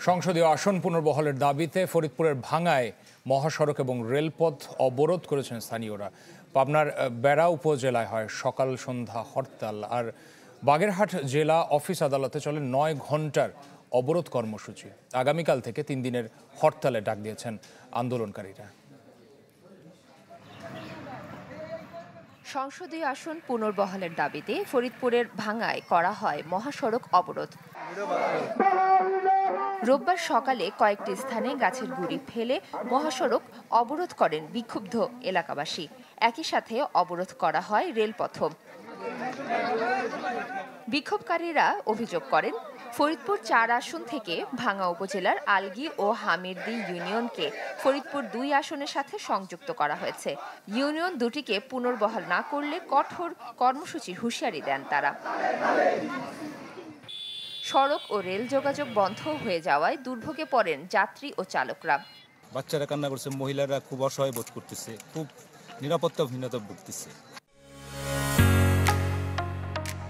সংসদীয় আসন পুনর্বহালের দাবিতে ফরিদপুরের ভাঙ্গায় মহাসড়ক এবং রেলপথ অবরোধ করেছেন স্থানীয়রা। পাবনার বেড়া উপজেলায় হয় সকাল সন্ধ্যা হরতাল, আর বাগেরহাট জেলা অফিস আদালতে চলে ৯ ঘন্টার অবরোধ কর্মসূচি। আগামীকাল থেকে ৩ দিনের হরতালে ডাক দিয়েছেন আন্দোলনকারীরা। সংসদীয় আসন পুনর্বহালের দাবিতে ফরিদপুরের ভাঙ্গায় করা হয় মহাসড়ক অবরোধ। রোববার সকালে কয়েকটি স্থানে গাছের গুঁড়ি ফেলে মহাসড়ক অবরোধ করেন বিক্ষুব্ধ এলাকাবাসী। একই সাথে অবরোধ করা হয় রেলপথও। বিক্ষোভকারীরা অভিযোগ করেন, ফরিদপুর ৪ আসন থেকে ভাঙ্গা উপজেলার আলগী ও হামিরদী ইউনিয়নকে ফরিদপুর ২ আসনের সাথে সংযুক্ত করা হয়েছে। ইউনিয়ন দুটিকে পুনর্বহাল না করলে কঠোর কর্মসূচির হুঁশিয়ারি দেন তারা। সড়ক ও রেল যোগাযোগ বন্ধ হয়ে যাওয়ায় দুর্ভোগে পড়েন যাত্রী ও চালকরা। বাচ্চারা কান্না করছে, মহিলারা খুব অসহায় বোধ করতেছে, খুব নিরাপত্তাহীনতা ভুগতেছে।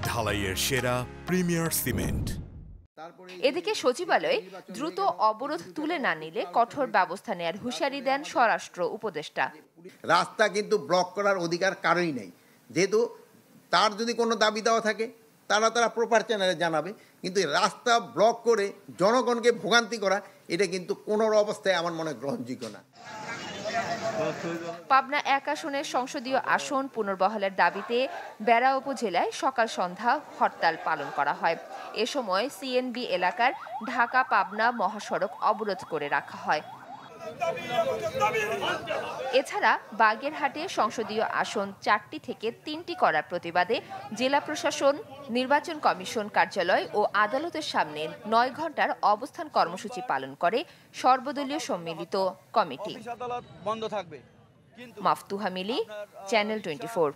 ঢালাইয়ের সেরা প্রিমিয়ার সিমেন্ট। এদিকে সচিবালয়ে দ্রুত অবরোধ তুলে না নিলে কঠোর ব্যবস্থা নেয়ার হুঁশিয়ারি দেন স্বরাষ্ট্র উপদেষ্টা। রাস্তা কিন্তু ব্লক করার অধিকার কারোই নেই, যেহেতু তার যদি কোনো দাবি দেওয়া থাকে তারা প্রপার চ্যানেলে জানাবে, কিন্তু রাস্তা ব্লক করে জনগণকে ভোগান্তি করা এটা কিন্তু কোনো অবস্থায় আমার মনে গ্রহণযোগ্য না। পাবনা ১ আসনের সংসদীয় আসন পুনর্বহালের দাবিতে বেড়া উপজেলায় সকাল সন্ধ্যা হরতাল পালন করা হয়। এ সময় সিএনবি এলাকার ঢাকা পাবনা মহাসড়ক অবরোধ করে রাখা হয়। এছাড়া বাগেরহাটে সংসদীয় আসন ৪টি থেকে ৩টি করার প্রতিবাদে জেলা প্রশাসন, নির্বাচন কমিশন কার্যালয় ও আদালতের সামনে ৯ ঘন্টার অবস্থান কর্মসূচি পালন করে সর্বদলীয় সম্মিলিত কমিটি। মাফতুহা মিলি, চ্যানেল 24।